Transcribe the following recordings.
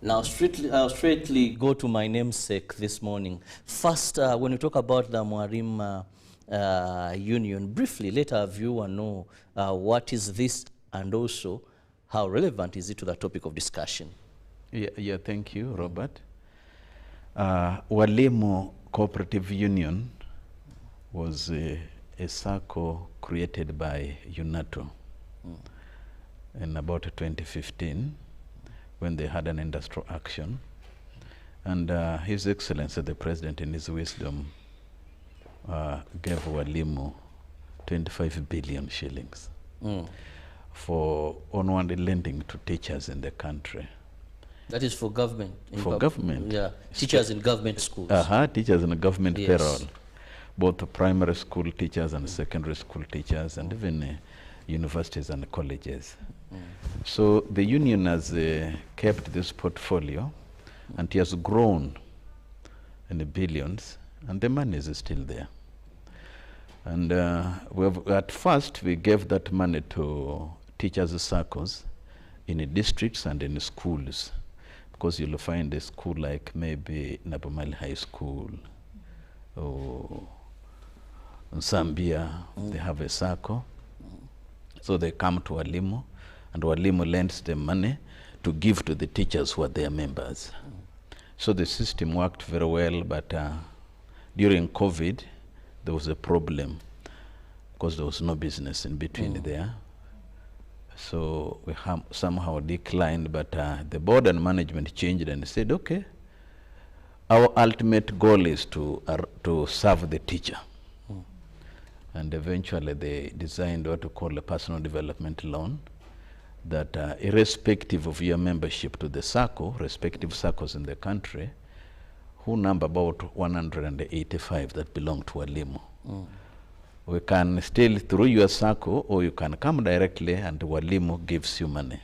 Now, I'll straightly go to my namesake this morning. First, when we talk about the Mwalimu Union, briefly let our viewer know what is this and also how relevant is it to the topic of discussion. Yeah, thank you, Robert. Walimu Cooperative Union was a circle created by UNATO in about 2015 when they had an industrial action. And His Excellency, the President, in his wisdom, gave Walimu 25 billion shillings for onward lending to teachers in the country. That is for government? For government. Yeah, teachers in government schools. Teachers in government Yes. payroll. Both primary school teachers and secondary school teachers and even universities and colleges. So the union has kept this portfolio and it has grown in the billions and the money is still there. And at first we gave that money to teachers' circles in the districts and in the schools, because you'll find a school like maybe Nabomali High School or Zambia, they have a circle. So they come to Walimu and Walimu lends them money to give to the teachers who are their members. So the system worked very well, but during COVID, there was a problem because there was no business in between there. So we somehow declined, but the board and management changed and said, okay, our ultimate goal is to serve the teacher. And eventually they designed what we call a personal development loan, that irrespective of your membership to the circle, respective circles in the country, who number about 185 that belong to Walimu. We can still through your circle, or you can come directly and Walimu gives you money.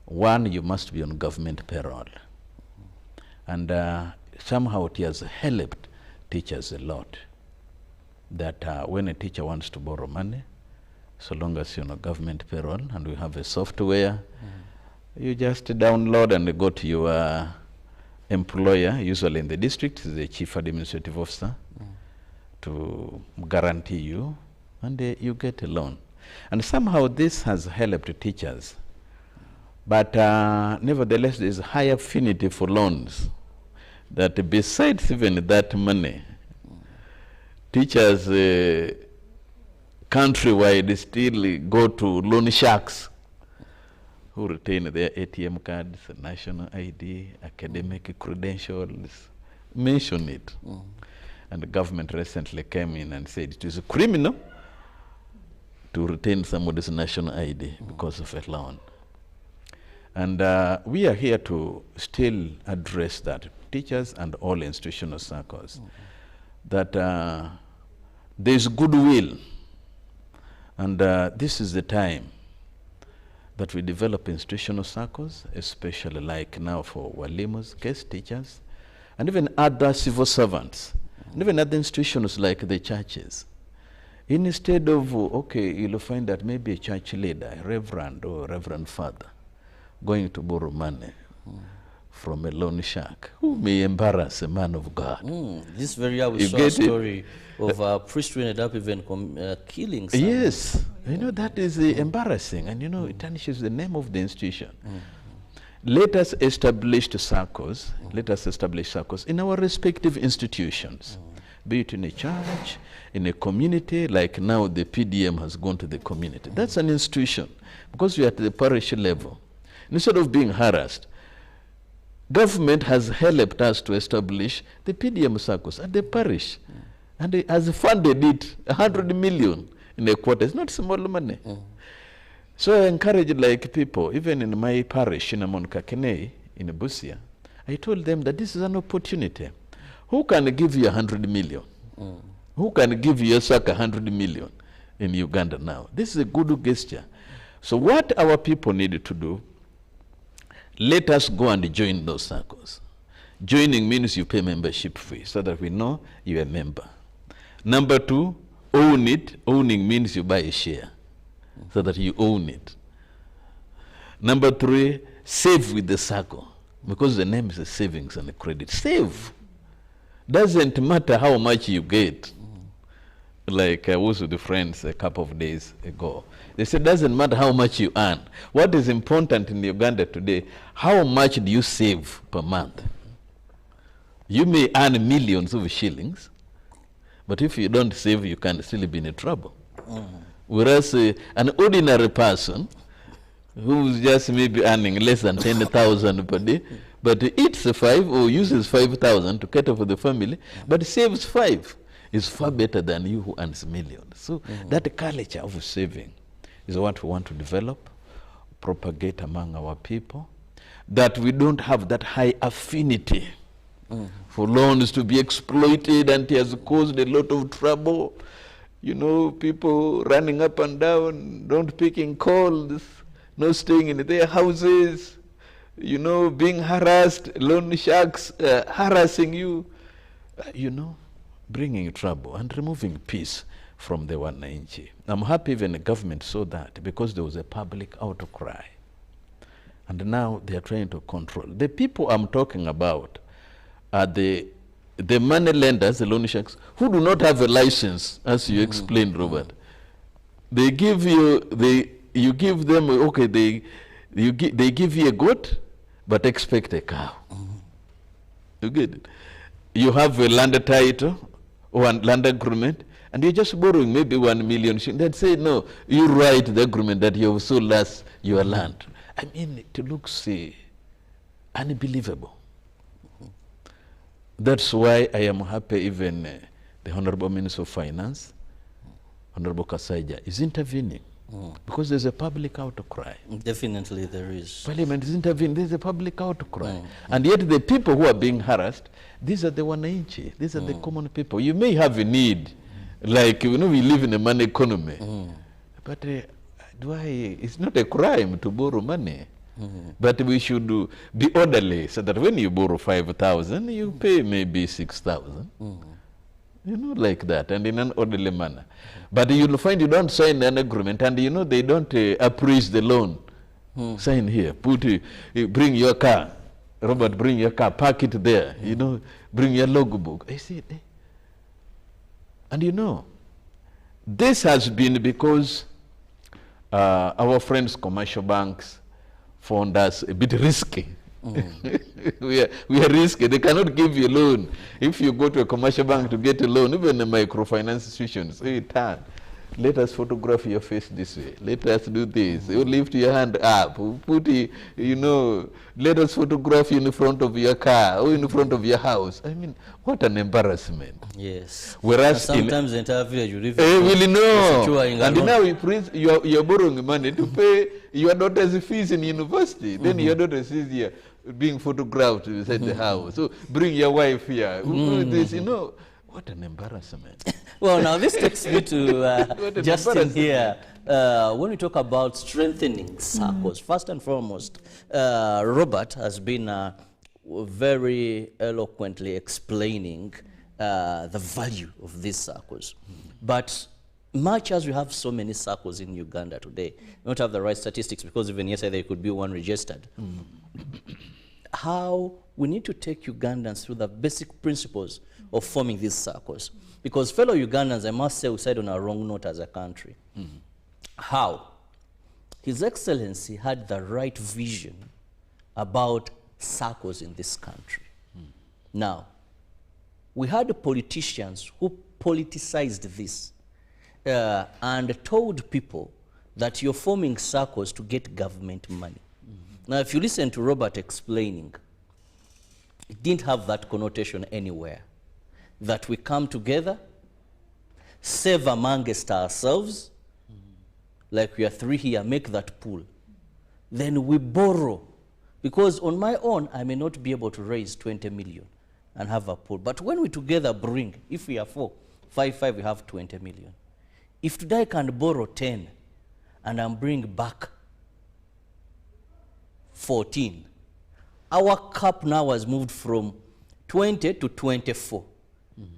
One, you must be on government payroll. And somehow it has helped teachers a lot, that when a teacher wants to borrow money, so long as you're on a government payroll and we have a software, you just download and go to your employer, usually in the district, the chief administrative officer, to guarantee you, and you get a loan. And somehow this has helped teachers. But nevertheless, there's high affinity for loans, that besides even that money, teachers countrywide still go to loan sharks who retain their ATM cards, national ID, academic credentials, mention it. And the government recently came in and said it is a criminal to retain somebody's national ID because of a loan. And we are here to still address that, teachers and all institutional circles, that there's goodwill. And this is the time that we develop institutional circles, especially like now for Walimus, guest teachers, and even other civil servants, and even other institutions like the churches. Instead of, okay, you'll find that maybe a church leader, a reverend or reverend father, going to borrow money from a loan shark who may embarrass a man of God. This very year we saw a story of a priest who ended up even killing someone. Yes, you know, that is embarrassing, and you know, it tarnishes the name of the institution. Let us establish circles, in our respective institutions, be it in a church, in a community, like now the PDM has gone to the community. That's an institution, because we are at the parish level. Instead of being harassed, government has helped us to establish the PDM circles at the parish, and it has funded it 100 million in a quarter. It's not small money. So I encourage like people, even in my parish in Amonkakene, in Busia, I told them that this is an opportunity. Who can give you 100 million? Who can give you a 100 million in Uganda now? This is a good gesture. So what our people need to do, let us go and join those circles. Joining means you pay membership fee so that we know you're a member. Number two, own it. Owning means you buy a share so that you own it. Number three, save with the circle. because the name is savings and credit. Save. Doesn't matter how much you get. Like I was with the friends a couple of days ago. They said, doesn't matter how much you earn. What is important in Uganda today, how much do you save per month? You may earn millions of shillings, but if you don't save, you can still be in trouble. Whereas an ordinary person who's just maybe earning less than 10,000 per day, but eats 5 or uses 5,000 to cater for the family, but saves 5, is far better than you who earns millions. So that culture of saving is what we want to develop, propagate among our people, that we don't have that high affinity for loans to be exploited, and it has caused a lot of trouble. You know, people running up and down, don't picking calls, not staying in their houses, you know, being harassed, loan sharks harassing you, you know, bringing trouble and removing peace from the wananchi. I'm happy even the government saw that, because there was a public outcry. And now they are trying to control. The people I'm talking about are the money lenders, the loan sharks, who do not have a license, as you explained, Robert. They give you, you give them, okay, they give you a goat, but expect a cow. You get it? You have a land title or a land agreement, and you're just borrowing maybe 1 million shillings. They'd say, no, you write the agreement that you have sold us your land. I mean, it looks unbelievable. That's why I am happy even the Honorable Minister of Finance, Honorable Kasaija, is intervening. Because there's a public outcry. Definitely there is. Parliament is intervening, there's a public outcry. And yet the people who are being harassed, these are the wananchi, these are the common people. You may have a need, like, you know, we live in a money economy. But it's not a crime to borrow money. But we should be orderly, so that when you borrow 5,000, you pay maybe 6,000. You know, like that, and in an orderly manner. But you'll find you don't sign an agreement, and you know they don't appraise the loan. Sign here, bring your car. Robert, bring your car, park it there. You know, bring your logbook. I see it. And you know, this has been because our friends, commercial banks, found us a bit risky. We are risky. They cannot give you a loan. If you go to a commercial bank to get a loan, even a microfinance institution, say, turn, let us photograph your face this way. Let us do this. You lift your hand up. Put it, you know, let us photograph you in front of your car or in front of your house. I mean, what an embarrassment. Yes. Whereas sometimes the entire village you live really know. And now you're borrowing money to pay your daughter's fees in university. Then your daughter says here, being photographed beside the house. So bring your wife here. This, you know, what an embarrassment. Well, now this takes me to Justin here. When we talk about strengthening circles, first and foremost, Robert has been very eloquently explaining the value of these circles. But much as we have so many circles in Uganda today, we don't have the right statistics, because even yesterday there could be one registered. How we need to take Ugandans through the basic principles of forming these circles. Because fellow Ugandans, I must say, we side on a wrong note as a country. How? His Excellency had the right vision about circles in this country. Now, we had politicians who politicized this and told people that you're forming circles to get government money. Now, if you listen to Robert explaining, it didn't have that connotation anywhere. That we come together, save amongst ourselves, like we are 3 here, make that pool. Then we borrow. Because on my own, I may not be able to raise 20 million and have a pool. But when we together bring, if we are 4, 5, we have 20 million. If today I can borrow 10 and I'm bring back 14, our cap now has moved from 20 to 24.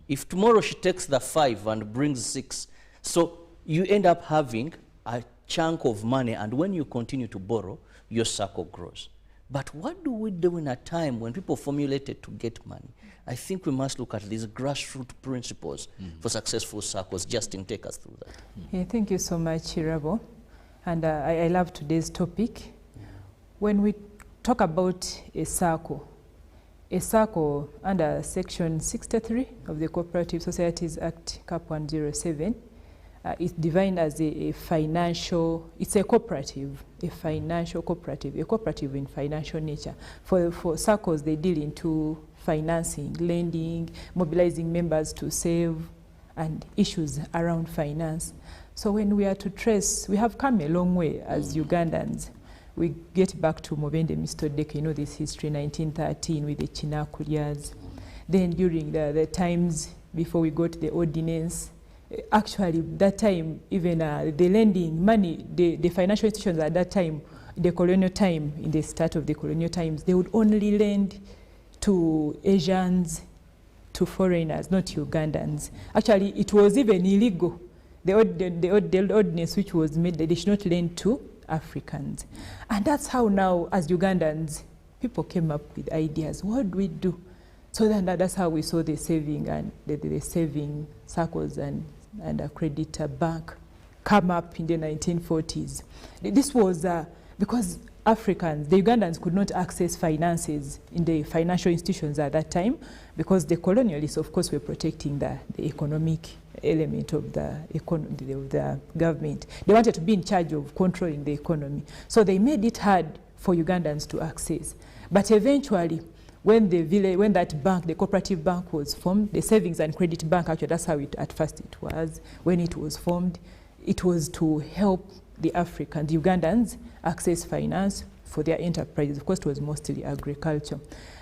If tomorrow she takes the 5 and brings 6, so you end up having a chunk of money, and when you continue to borrow, your circle grows. But what do we do in a time when people formulated to get money? I think we must look at these grassroots principles for successful circles. Justin, take us through that. Yeah, thank you so much, Irabo. And I love today's topic. Yeah. When we talk about a circle under Section 63 of the Cooperative Societies Act, CAP 107, is defined as a financial, it's a cooperative, a financial cooperative, a cooperative in financial nature. For circles, they deal into financing, lending, mobilizing members to save, and issues around finance. So when we are to trace, we have come a long way as Ugandans. We get back to Mobende Mistodeke, you know this history, 1913 with the Chinakulyas. Then during the times before we got the ordinance, actually that time even the lending money, the financial institutions at that time, the colonial time, in the start of the colonial times, they would only lend to Asians, to foreigners, not Ugandans. Actually, it was even illegal. The ordinance which was made, they should not lend to Africans. And that's how now, as Ugandans, people came up with ideas. What do we do? So then that's how we saw the saving and the saving circles and a creditor bank come up in the 1940s. This was because Africans, the Ugandans, could not access finances in the financial institutions at that time because the colonialists, of course, were protecting the economic element of the government. They wanted to be in charge of controlling the economy. So they made it hard for Ugandans to access. But eventually, when that bank, the cooperative bank, was formed, the savings and credit bank, actually that's how it at first it was, when it was formed, it was to help the Africans, the Ugandans, access finance for their enterprises. Of course, it was mostly agriculture.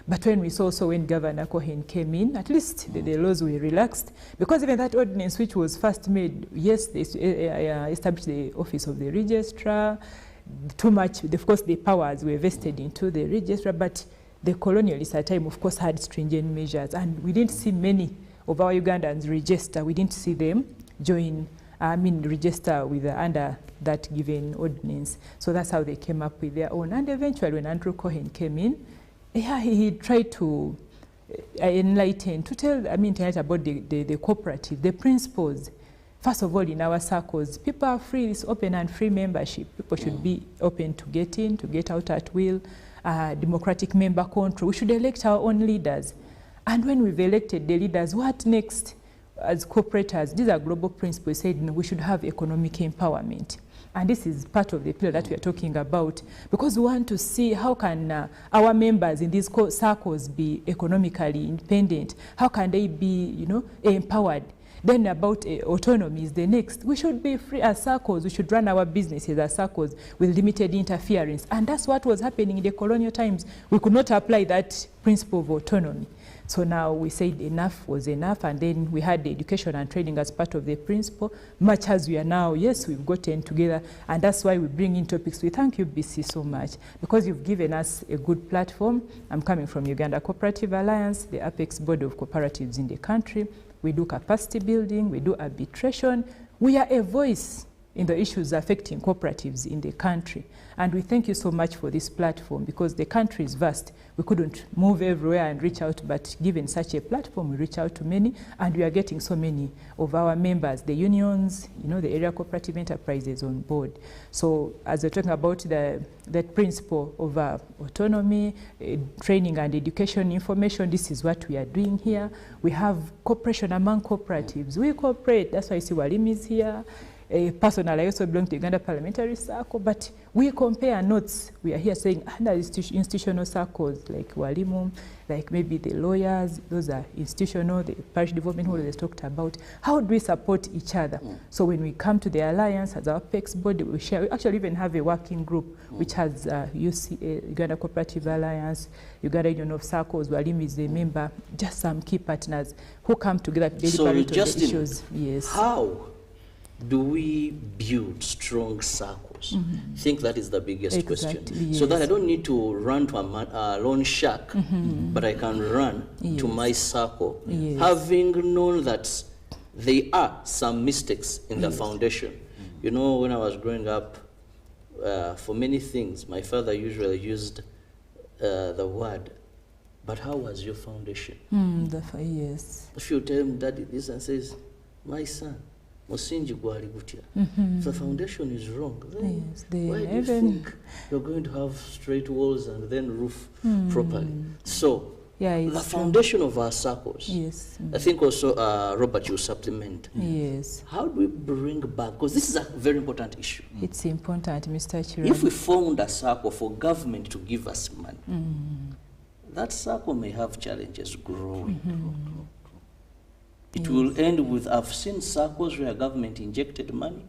But when we saw also when Governor Cohen came in, at least the laws were relaxed, because even that ordinance which was first made, yes, they established the office of the registrar, too much, of course, the powers were vested into the registrar, but the colonialists at the time, of course, had stringent measures, and we didn't see many of our Ugandans register. We didn't see them register with under that given ordinance. So that's how they came up with their own. And eventually, when Andrew Cohen came in, he tried to enlighten, to tell about the cooperative, the principles. First of all, in our circles, people are free, it's open and free membership. People should be open to get in, to get out at will, democratic member control. We should elect our own leaders. And when we've elected the leaders, what next? As cooperators, these are global principles. We said we should have economic empowerment. And this is part of the pillar that we are talking about, because we want to see how can our members in these circles be economically independent. How can they be, empowered? Then about autonomy is the next. We should be free as circles. We should run our businesses as circles with limited interference. And that's what was happening in the colonial times. We could not apply that principle of autonomy. So now we said enough was enough, and then we had the education and training as part of the principle, much as we are now. Yes, we've gotten together, and that's why we bring in topics. We thank you, BC, so much, because you've given us a good platform. I'm coming from Uganda Cooperative Alliance, the apex body of cooperatives in the country. We do capacity building, we do arbitration. We are a voice in the issues affecting cooperatives in the country. And we thank you so much for this platform, because the country is vast. We couldn't move everywhere and reach out, but given such a platform, we reach out to many, and we are getting so many of our members, the unions, the area cooperative enterprises on board. So as we're talking about that principle of autonomy, training and education information, this is what we are doing here. We have cooperation among cooperatives. We cooperate, that's why you see Walim is here. Personally, I also belong to Uganda Parliamentary Circle, but we compare notes. We are here saying under institutional circles like Walimu, like maybe the lawyers, those are institutional, the parish development holders talked about. How do we support each other? So when we come to the alliance as our apex body, we share. We actually even have a working group which has UCA, Uganda Cooperative Alliance, Uganda Union of Circles, Walimu is a member, just some key partners who come together to deliberate on the issues. Yes. How do we build strong circles? I think that is the biggest question. Yes. So that I don't need to run to a loan shark, but I can run to my circle, having known that there are some mistakes in the foundation. When I was growing up, for many things, my father usually used the word, but how was your foundation? Yes. If you tell him daddy this and says, my son, musingi gwali gutya. If the foundation is wrong, then Yes, why do you think you're going to have straight walls and then roof properly? So the foundation of our circles. Yes. I think also, Robert, you supplement. Yes. How do we bring back, because this is a very important issue. It's important, Mr. Chirag. If we found a circle for government to give us money, that circle may have challenges growing. It will end with, I've seen circles where government injected money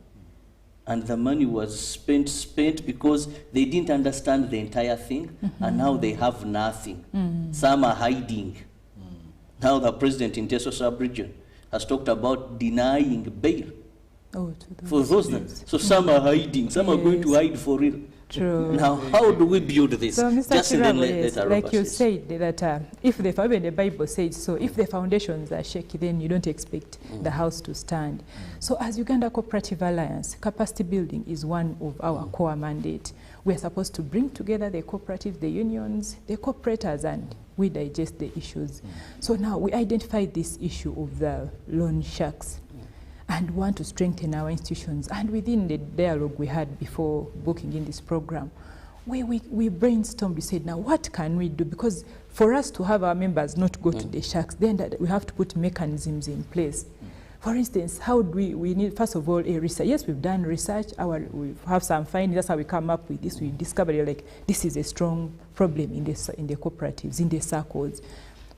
and the money was spent because they didn't understand the entire thing, and now they have nothing. Some are hiding. Now the president in Teso sub-region has talked about denying bail for those that, so some are hiding, some are going to hide for real. True. Now, how do we build this? So, Mr. Just Chirabo, yes, like you said, that if even the Bible says so, if the foundations are shaky, then you don't expect the house to stand. So, as Uganda Cooperative Alliance, capacity building is one of our core mandate. We are supposed to bring together the cooperatives, the unions, the cooperators, and we digest the issues. So now we identified this issue of the loan sharks and want to strengthen our institutions. And within the dialogue we had before booking in this program, we brainstormed, we said, now what can we do? Because for us to have our members not go to the sharks, then that we have to put mechanisms in place. For instance, how do we need, first of all, a research. Yes, we've done research, we have some findings, that's how we come up with this. We discovered like this is a strong problem in the cooperatives, in the circles.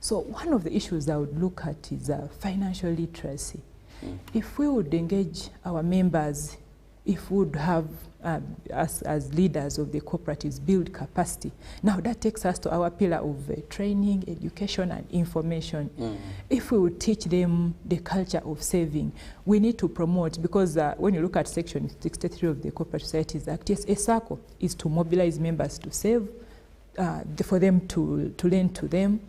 So one of the issues I would look at is financial literacy. If we would engage our members, if we would have us as leaders of the cooperatives build capacity. Now that takes us to our pillar of training, education and information. If we would teach them the culture of saving, we need to promote, because when you look at section 63 of the Cooperative Societies Act, yes, a circle is to mobilize members to save, for them to lend to them.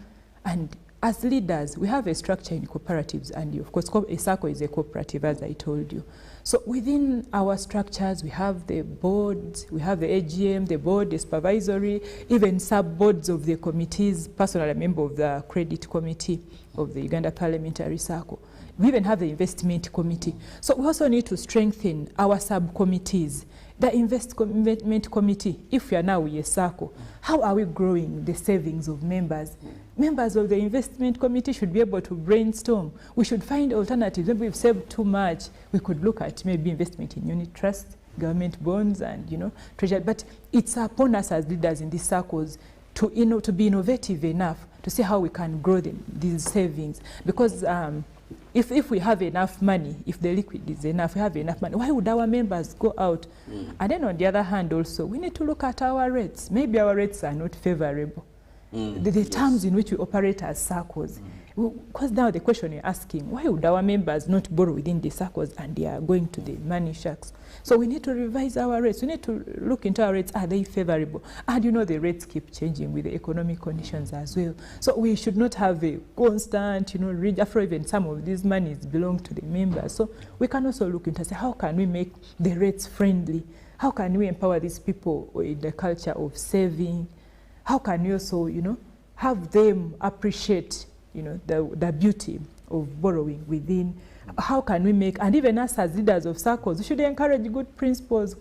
And as leaders, we have a structure in cooperatives, and of course a circle is a cooperative, as I told you. So within our structures, we have the boards, we have the AGM, the board, the supervisory, even sub-boards of the committees. Personally, I'm a member of the credit committee of the Uganda Parliamentary Circle. We even have the investment committee. So we also need to strengthen our subcommittees. The investment committee, if we are now a circle, how are we growing the savings of members? Members of the investment committee should be able to brainstorm. We should find alternatives. Maybe we've saved too much, we could look at maybe investment in unit trusts, government bonds, and treasury. But it's upon us as leaders in these circles to to be innovative enough to see how we can grow these savings. Because if we have enough money, if the liquid is enough, we have enough money, why would our members go out? And then on the other hand also, we need to look at our rates. Maybe our rates are not favorable. The terms in which we operate as circles. Because now the question you're asking, why would our members not borrow within the circles and they are going to the money sharks? So we need to revise our rates. We need to look into our rates. Are they favorable? And the rates keep changing with the economic conditions as well. So we should not have a constant, after even some of these monies belong to the members. So we can also look into say, how can we make the rates friendly? How can we empower these people in the culture of saving? How can we also, have them appreciate, the beauty of borrowing within? How can we make, and even us as leaders of circles, we should encourage good principles,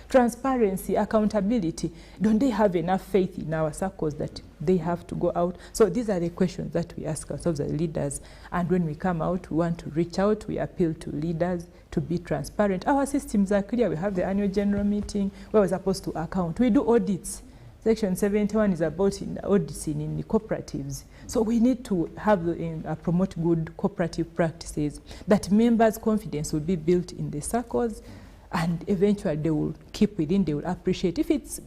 transparency, accountability. Don't they have enough faith in our circles that they have to go out? So these are the questions that we ask ourselves as leaders. And when we come out, we want to reach out, we appeal to leaders to be transparent. Our systems are clear. We have the annual general meeting where we're supposed to account. We do audits. Section 71 is about auditing in the cooperatives. So we need to have promote good cooperative practices, that members' confidence will be built in the circles, and eventually they will keep within, they will appreciate. If it's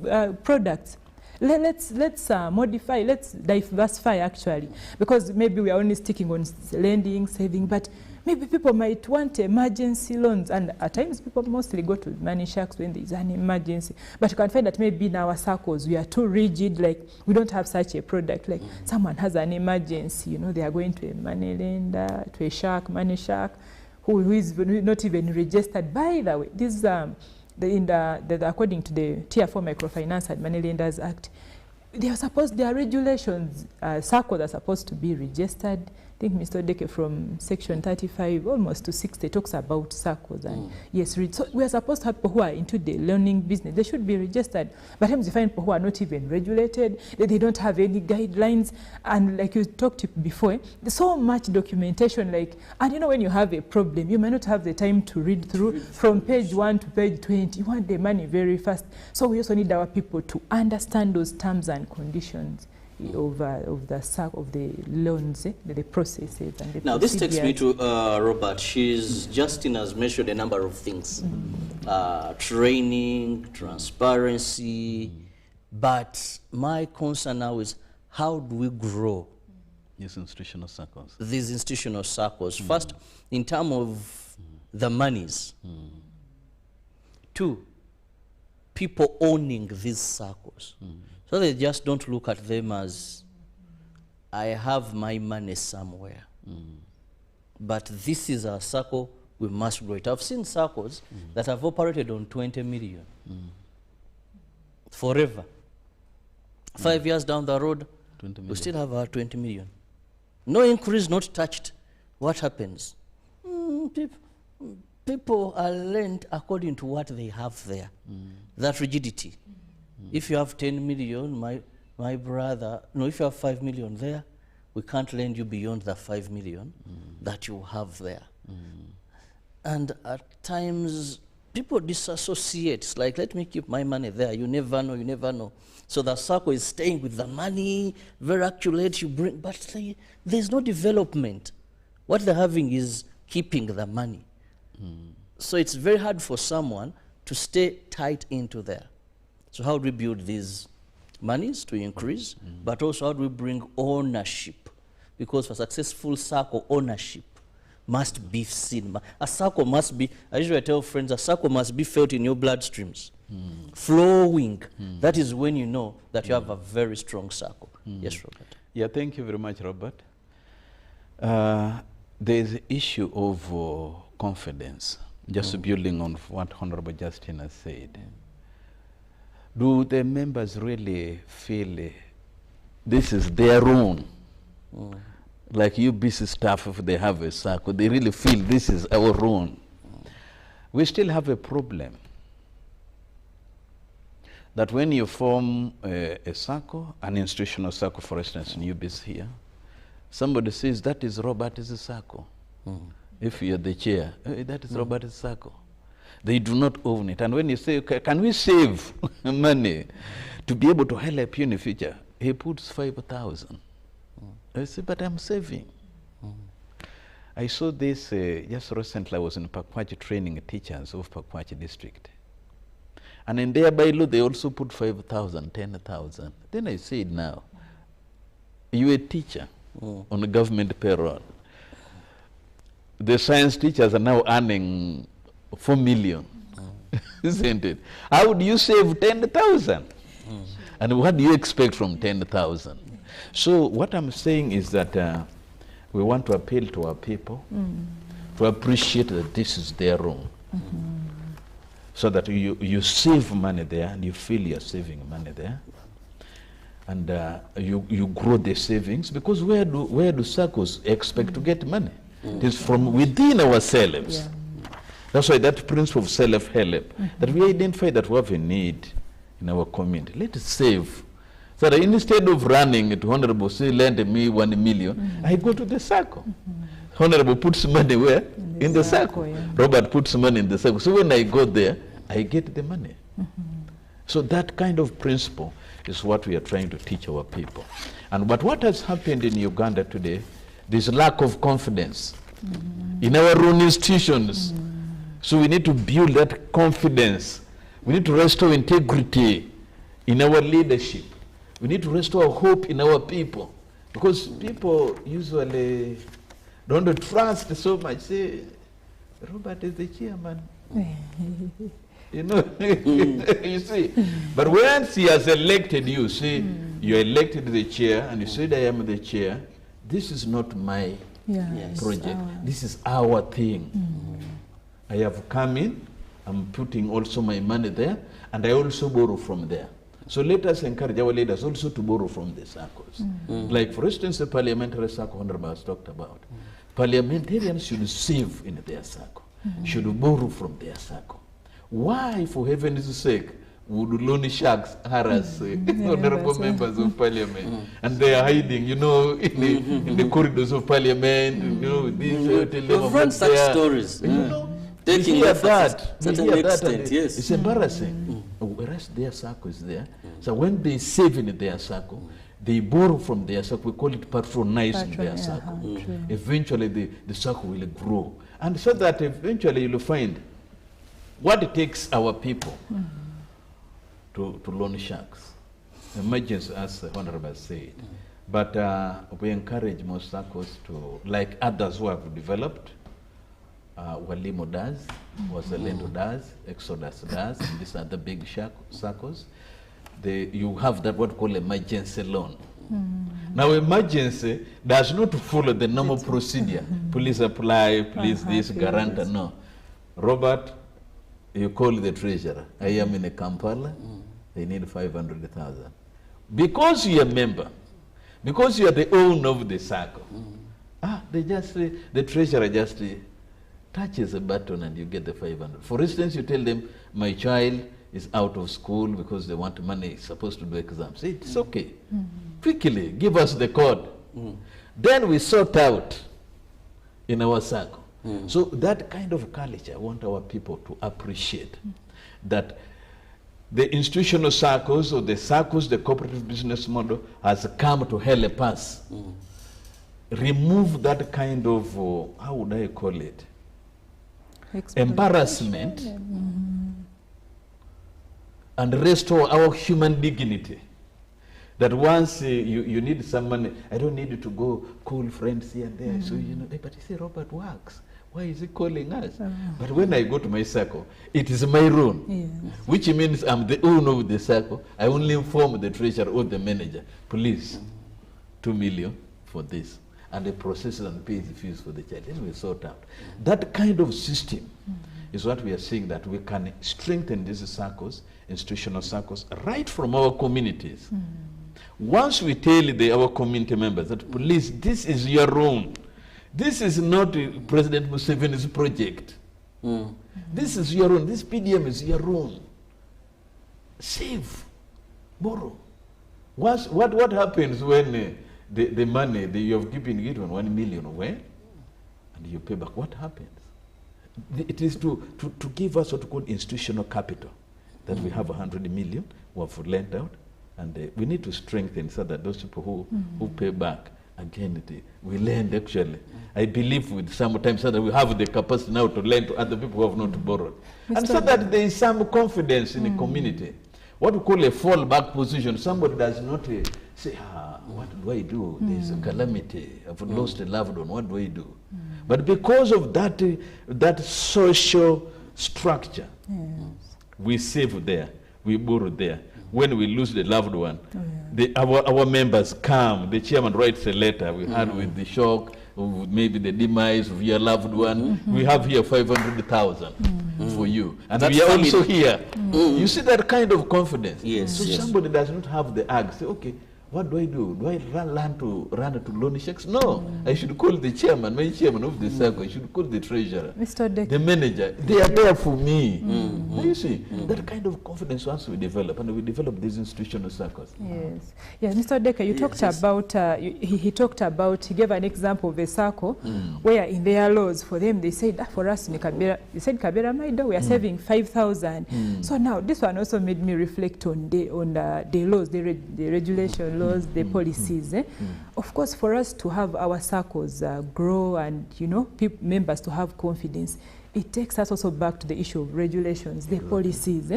products, let's modify, let's diversify actually, because maybe we are only sticking on lending, saving, but maybe people might want emergency loans, and at times people mostly go to money sharks when there is an emergency. But you can find that maybe in our circles we are too rigid, like we don't have such a product. Like someone has an emergency, they are going to a money lender, to a shark, money shark, who is not even registered. By the way, this according to the Tier 4 Microfinance and Money Lenders Act, there are regulations. SACCOs are supposed to be registered. I think Mr. Deke from section 35 almost to 60 talks about SACCOs. And yes, so we are supposed to have people who are into the learning business. They should be registered. But sometimes you find people who are not even regulated. They don't have any guidelines. And like you talked before, there's so much documentation. And you know, when you have a problem, you may not have the time to read through from page 1 to page 20. You want the money very fast. So we also need our people to understand those terms and conditions of the loans, the processes and the Now this takes me to Robert. She's Justin has mentioned a number of things. Training, transparency, but my concern now is how do we grow these institutional circles? These institutional circles. First, in terms of the monies. 2, people owning these circles. So they just don't look at them as, I have my money somewhere. But this is our circle, we must grow it. I've seen circles that have operated on 20 million. Forever. 5 years down the road, we still have our 20 million. No increase, not touched. What happens? People are lent according to what they have there. That rigidity. If you have 10 million, my brother, no, if you have 5 million there, we can't lend you beyond the 5 million that you have there. And at times, people disassociate. It's like, let me keep my money there. You never know, you never know. So the circle is staying with the money, very accurate, you bring, but there's no development. What they're having is keeping the money. So it's very hard for someone to stay tight into there. So how do we build these monies to increase, but also how do we bring ownership? Because for successful circle, ownership must be seen. A circle must be, I usually tell friends, a circle must be felt in your bloodstreams, flowing. That is when you know that you have a very strong circle. Yes, Robert. Yeah, thank you very much, Robert. There is an issue of confidence, just building on what Honorable Justin has said. Do the members really feel this is their own? Like UBC staff, if they have a circle, they really feel this is our own. We still have a problem that when you form a circle, an institutional circle, for instance, in UBC here, somebody says that is Robert's circle. If you're the chair, that is Robert's circle. They do not own it. And when you say, can we save money to be able to help you in the future? He puts 5,000. I say, but I'm saving. I saw this just recently. I was in Pakwachi training teachers of Pakwachi district. And in their bylaw, they also put 5,000, 10,000. Then I said, now, you're a teacher on a government payroll. The science teachers are now earning 4 million, isn't it? How would you save 10,000? And what do you expect from 10,000? So what I'm saying is that we want to appeal to our people to appreciate that this is their own. So that you save money there and you feel you're saving money there. And you grow the savings, because where do circles expect to get money? It is from within ourselves. That's why that principle of self-help, that we identify that we have a need in our community. Let us save. So that instead of running to Honorable, say, lend me 1 million, I go to the circle. Honorable puts money where? In the circle. Robert puts money in the circle. So when I go there, I get the money. So that kind of principle is what we are trying to teach our people. But what has happened in Uganda today, there's lack of confidence in our own institutions. So we need to build that confidence. We need to restore integrity in our leadership. We need to restore hope in our people. Because people usually don't trust so much. Say, Robert is the chairman. You know, you see. But once he has elected you, see, you elected the chair, and you said, I am the chair. This is not my project. This is our thing. I have come in, I'm putting also my money there, and I also borrow from there. So let us encourage our leaders also to borrow from the circles. Like, for instance, the parliamentary circle Honorable has talked about. Parliamentarians should save in their circle, should borrow from their circle. Why, for heaven's sake, would loan sharks harass honorable members of parliament? And they are hiding, you know, in the corridors of parliament, you know, We've run such stories. You know, Taking we hear that, that, certain extent, yes. it's embarrassing. Whereas their circle is there. So when they save in their circle, they borrow from their circle. We call it patronizing their circle. Eventually, the circle will grow. And so that eventually you'll find what it takes our people to loan sharks. Emergency, as the Honorable said. But we encourage most circles to, like others who have developed, Walimo does, Wazalendo does, Exodus does, and these are the big circles. You have that what we call emergency loan. Now, emergency does not follow the normal procedure. Please apply, please this, guarantor, no. Robert, you call the treasurer. I am in a Kampala, I need 500,000. Because you are a member, because you are the owner of the circle, the treasurer just touches a button and you get the 500. For instance, you tell them, my child is out of school because they want money, supposed to do exams. It's okay. Quickly, give us the code. Then we sort out in our circle. So that kind of culture, I want our people to appreciate that the institutional circles or the circles, the cooperative business model has come to help us remove that kind of, how would I call it? Embarrassment and restore our human dignity. That once you need some money, I don't need you to go call friends here and there. So, you know, hey, but you see, Robert works. Why is he calling us? But when I go to my circle, it is my own, which means I'm the owner of the circle. I only inform the treasurer or the manager, please, 2 million for this. And the processes and pays the fees for the child. Then we sort out. That kind of system is what we are saying, that we can strengthen these circles, institutional circles, right from our communities. Once we tell our community members that, please, this is your own. This is not President Museveni's project. This is your own. This PDM is your own. Save, borrow. What happens when the money that you have given it on 1 million away and you pay back? What happens? It is to give us what we call institutional capital, that we have 100 million we have lent out, and we need to strengthen so that those people who pay back again, we lend actually. I believe with sometimes so that we have the capacity now to lend to other people who have not borrowed. And so that there is some confidence in the community. What we call a fallback position. Somebody does not say, what do I do? There's a calamity. I've lost a loved one. What do I do? But because of that social structure, we save there, we borrow there. When we lose the loved one, our members come, the chairman writes a letter. We had with the shock, maybe the demise of your loved one. We have here 500,000 for you. And that's we are also here. You see that kind of confidence. Yes. So somebody does not have the urge. Say, okay, what do? Do I run to loan checks? No. I should call the chairman, my chairman of the circle. I should call the treasurer, the manager. They are there for me. You see, that kind of confidence once we develop, and we develop these institutional circles. Yes. Yeah, Mr. Decker, you talked about, he talked about, he gave an example of a circle where in their laws, for them, they said, for us in Kabera, they said, Kabera Maida, we are saving 5,000. So now, this one also made me reflect on the laws, the regulation laws, the policies. Of course, for us to have our circles grow and, you know, members to have confidence, it takes us also back to the issue of regulations, the policies.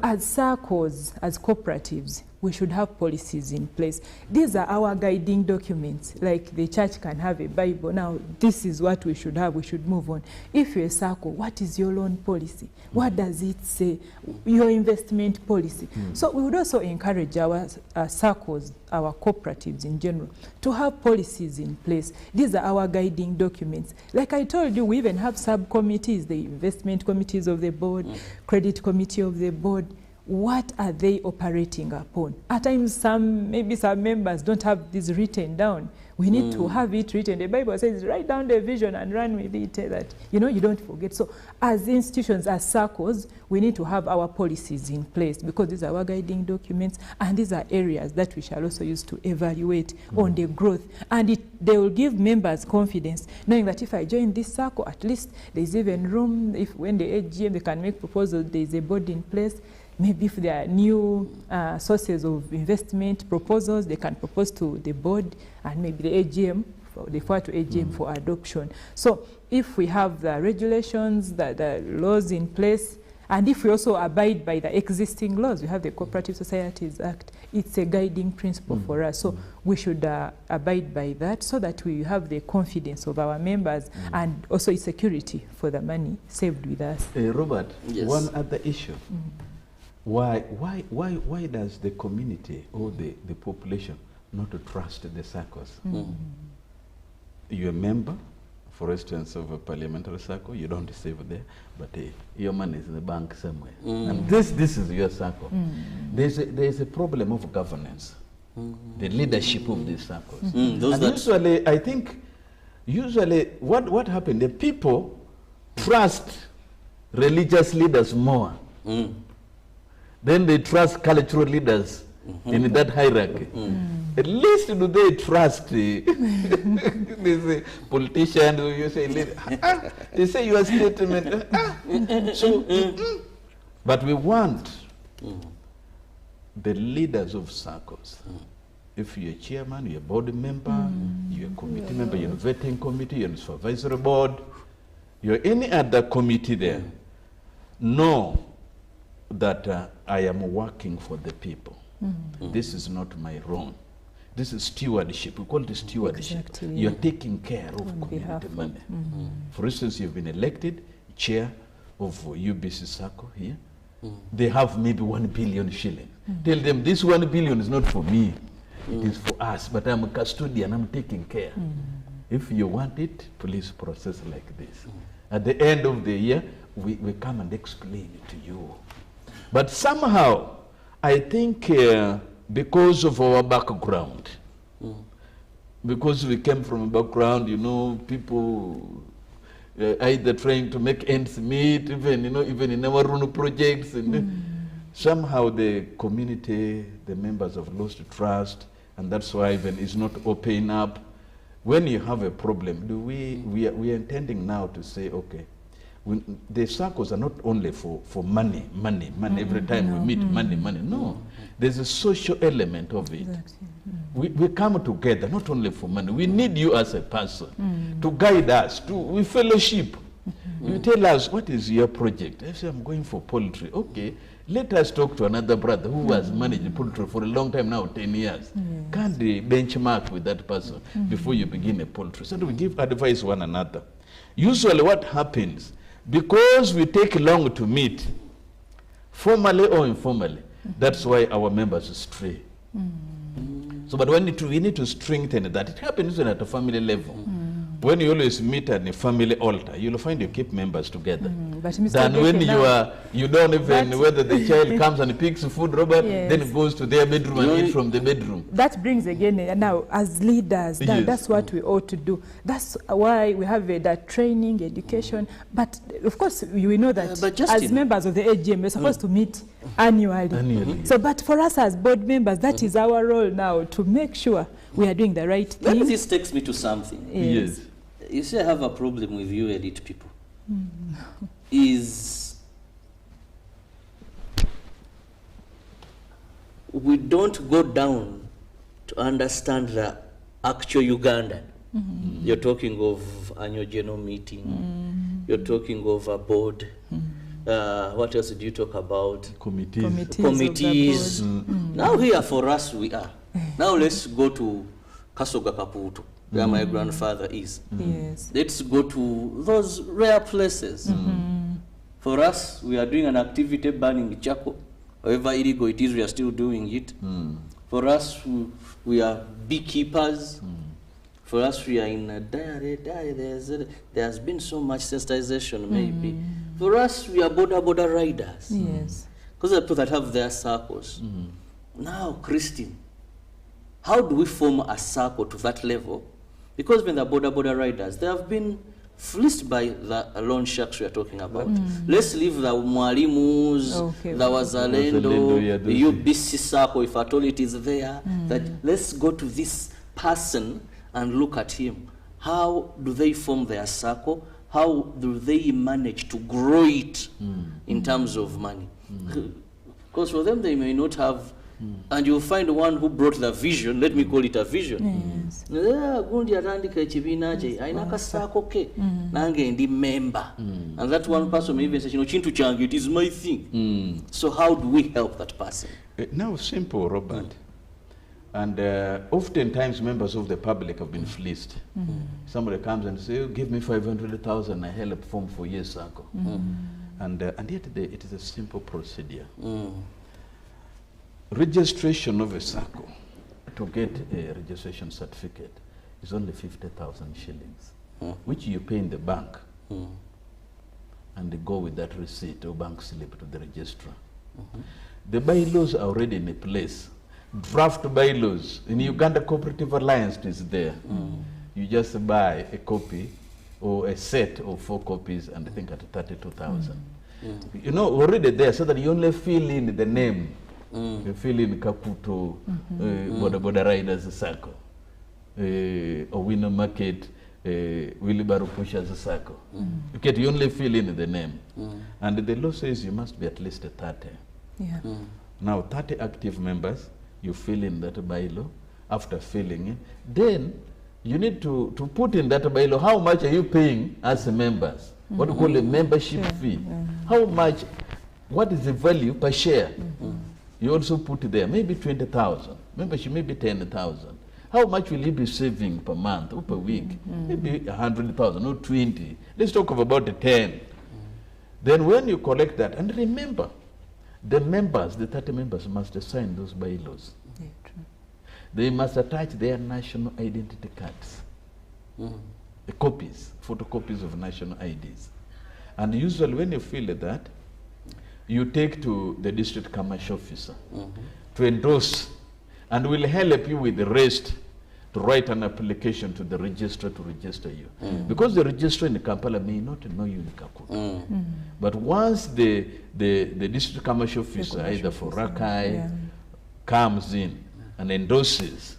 As circles, as cooperatives, we should have policies in place. These are our guiding documents. Like the church can have a Bible. Now, this is what we should have. We should move on. If you're a circle, what is your loan policy? What does it say? Your investment policy. So we would also encourage our circles, our cooperatives in general, to have policies in place. These are our guiding documents. Like I told you, we even have subcommittees, the investment committees of the board, credit committee of the board. what are they operating upon? At times, maybe some members don't have this written down. We need to have it written. The Bible says, write down the vision and run with it, that, you know, you don't forget. So as institutions, as circles, we need to have our policies in place, because these are our guiding documents, and these are areas that we shall also use to evaluate on the growth. And they will give members confidence, knowing that if I join this circle, at least there's even room, if when the AGM, they can make proposals, there's a board in place. Maybe if there are new sources of investment proposals, they can propose to the board, and maybe the AGM, they forward to AGM for adoption. So if we have the regulations, the laws in place, and if we also abide by the existing laws, we have the Cooperative Societies Act, it's a guiding principle for us. So we should abide by that, so that we have the confidence of our members, and also it's security for the money saved with us. Robert, Yes. one other issue. Why does the community or the population not trust the circles? You're a member, for instance, of a parliamentary circle, you don't save there, but your money is in the bank somewhere. And this is your circle. There's a problem of governance, the leadership of these circles. And usually, I think, what happened, the people trust religious leaders more. Then they trust cultural leaders in that hierarchy. At least do they trust these politicians, or you say, they say your statement. But we want the leaders of circles. If you're a chairman, you're a board member, you're a committee member, you're a vetting committee, you're a supervisory board, you're any other committee there, know that I am working for the people. This is not my own. This is stewardship. We call it stewardship. Exactly, You're taking care of On community behalf of- money. For instance, you've been elected chair of UBC Circle here. They have maybe 1 billion shillings. Tell them this 1 billion is not for me. It is for us, but I'm a custodian, I'm taking care. If you want it, please process like this. At the end of the year, we come and explain it to you. But somehow, I think because of our background, because we came from a background, you know, people either trying to make ends meet, even in our own projects, and somehow the community, the members have lost trust, and that's why even it's not opening up. When you have a problem, we are intending now to say, okay, the circles are not only for money. Every time we meet, money. No, there's a social element of it. Exactly. We come together, not only for money. We need you as a person to guide us, we fellowship. You tell us, what is your project? I say, I'm going for poultry. Okay, let us talk to another brother who has managed poultry for a long time now, 10 years. Can't they benchmark with that person before you begin a poultry? So we give advice one another. Usually what happens, because we take long to meet, formally or informally, that's why our members stray. So, but we need to strengthen that. It happens even at a family level. When you always meet at a family altar, you'll find you keep members together. But Mr. Than when Geke, you don't even, But- whether the child comes and picks food, Robert, Yes. then goes to their bedroom and eats from the bedroom. that brings again, now as leaders, Yes. that's what we ought to do. That's why we have that training, education. But of course, we know that But as Justin- members of the AGM, we're supposed to meet annually. Annually. So, but for us as board members, that is our role now, to make sure we are doing the right Then thing. this takes me to something. Yes. You see, I have a problem with you elite people. Is we don't go down to understand the actual Ugandan. You're talking of annual general meeting. You're talking of a board. What else did you talk about? Committees. Committees. Now here for us we are. Now let's go to Kasoga Kaputo, where my grandfather is. Yes. Let's go to those rare places. For us, we are doing an activity burning charcoal. However illegal it is, we are still doing it. For us, we are beekeepers. For us, we are in a dairy. There has been so much sensitization, maybe. For us, we are border riders. Yes. because there are people that have their circles. Now, Christine, how do we form a circle to that level? Because when the border riders, they have been fleeced by the loan sharks we are talking about. Let's leave the Mwalimus, the Wazalendo, the UBC circle, if at all it is there. That let's go to this person and look at him. How do they form their circle? How do they manage to grow it in terms of money? Because for them, they may not have, and you'll find one who brought the vision, let me call it a vision. Yes. Gundi atandika ekibiina kye ayina kasaako ke nange ndi member, and that one person may even say, chintu change, it is my thing. So how do we help that person? Now, simple, Robert. And oftentimes members of the public have been fleeced. Somebody comes and says, give me 500,000, I help form for years circle. And yet it is a simple procedure. Registration of a circle to get a registration certificate is only 50,000 shillings, which you pay in the bank and they go with that receipt or bank slip to the registrar. The bylaws are already in place. Draft bylaws in Uganda Cooperative Alliance is there. You just buy a copy or a set of 4 copies and I think at 32,000. You know, already there, so that you only fill in the name. You fill in Kaputo, Boda Riders Circle, Owino Market, Wilibaro Pushers Circle. You only fill in the name. And the law says you must be at least 30. Yeah. Now, 30 active members, you fill in that bylaw. After filling it, then you need to put in that bylaw how much are you paying as members. What we call a membership fee. How much, what is the value per share? You also put there, maybe 20,000, membership maybe 10,000. How much will you be saving per month or per week? Maybe 100,000 or 20. Let's talk about the 10. Then when you collect that, and remember, the members, the 30 members must sign those bylaws. Yeah, true. They must attach their national identity cards, the copies, photocopies of national IDs. And usually when you fill that, you take to the district commercial officer to endorse, and will help you with the rest to write an application to the registrar to register you. Because the registrar in Kampala may not know you in Kakuta. But once the district commercial officer, either for Rakai, comes in and endorses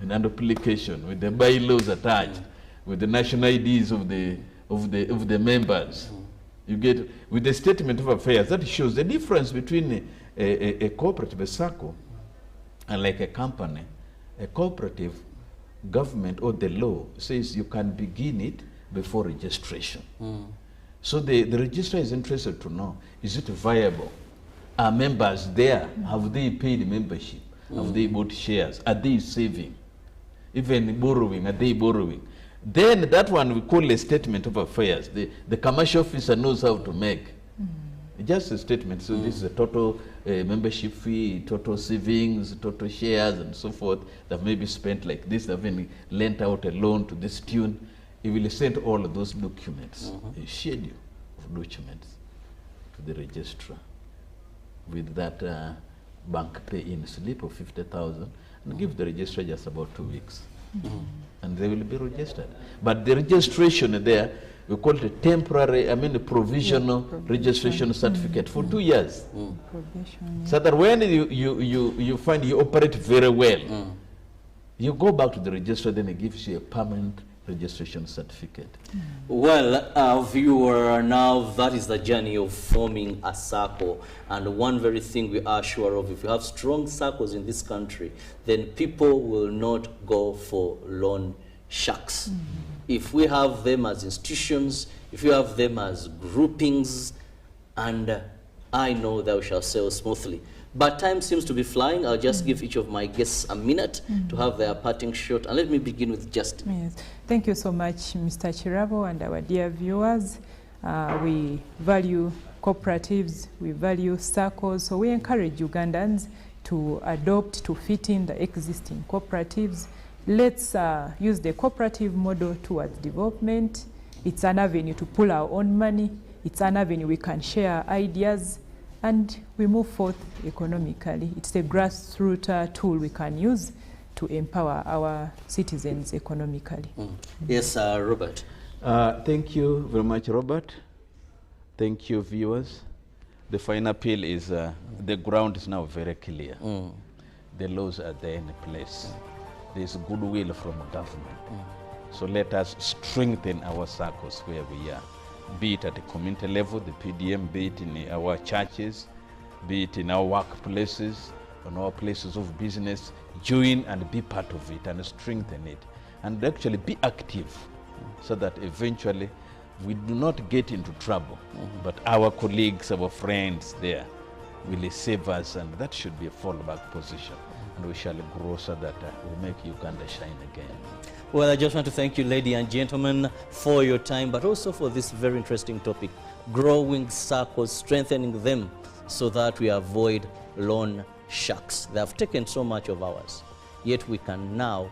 an application with the bylaws attached, with the national IDs of the members, you get with the statement of affairs that shows the difference between a cooperative, a circle, and like a company. A cooperative, government or the law says you can begin it before registration. So the registrar is interested to know, is it viable? Are members there? Have they paid membership? Have they bought shares? Are they saving? Even borrowing, are they borrowing? Then that one we call a statement of affairs. The commercial officer knows how to make. Just a statement. So this is a total membership fee, total savings, total shares, and so forth that may be spent like this. They've been lent out a loan to this tune. He will send all of those documents, a schedule of documents to the registrar with that bank pay-in slip of 50,000 and give the registrar just about 2 weeks. And they will be registered. But the registration there, we call it a temporary, a provisional registration certificate for 2 years. So that when you find you operate very well, you go back to the registrar, then it gives you a permanent registration certificate. Well, viewer, now that is the journey of forming a circle. And one very thing we are sure of, if you have strong circles in this country, then people will not go for loan sharks. If we have them as institutions, if you have them as groupings, and I know that we shall sail smoothly. But time seems to be flying. I'll just give each of my guests a minute to have their parting shot. And let me begin with Justin. Yes. Thank you so much, Mr. Chirabo, and our dear viewers. We value cooperatives, we value circles, so we encourage Ugandans to adopt, to fit in the existing cooperatives. Let's use the cooperative model towards development. It's an avenue to pull our own money. It's an avenue we can share ideas. and we move forth economically. It's a grassroots tool we can use to empower our citizens economically. Yes, Robert. Thank you very much, Robert. Thank you, viewers. The final appeal is the ground is now very clear. The laws are there in place. There's goodwill from government. So let us strengthen our circles where we are, be it at the community level, the PDM, be it in our churches, be it in our workplaces, on our places of business. Join and be part of it and strengthen it, and actually be active, so that eventually we do not get into trouble, but our colleagues, our friends there will save us, and that should be a fallback position, and we shall grow so that we make Uganda shine again. Well, I just want to thank you, ladies and gentlemen, for your time, but also for this very interesting topic, growing circles, strengthening them so that we avoid loan sharks. They have taken so much of ours, yet we can now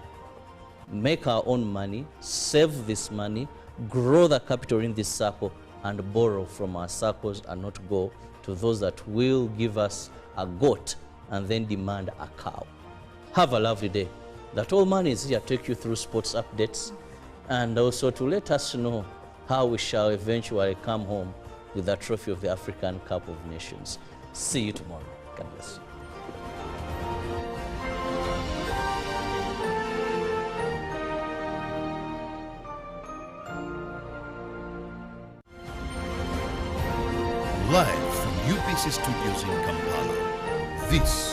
make our own money, save this money, grow the capital in this circle, and borrow from our circles, and not go to those that will give us a goat and then demand a cow. Have a lovely day. That All Money is here to take you through sports updates, and also to let us know how we shall eventually come home with the trophy of the African Cup of Nations. See you tomorrow. God bless you. Live from UPC Studios in Kampala, this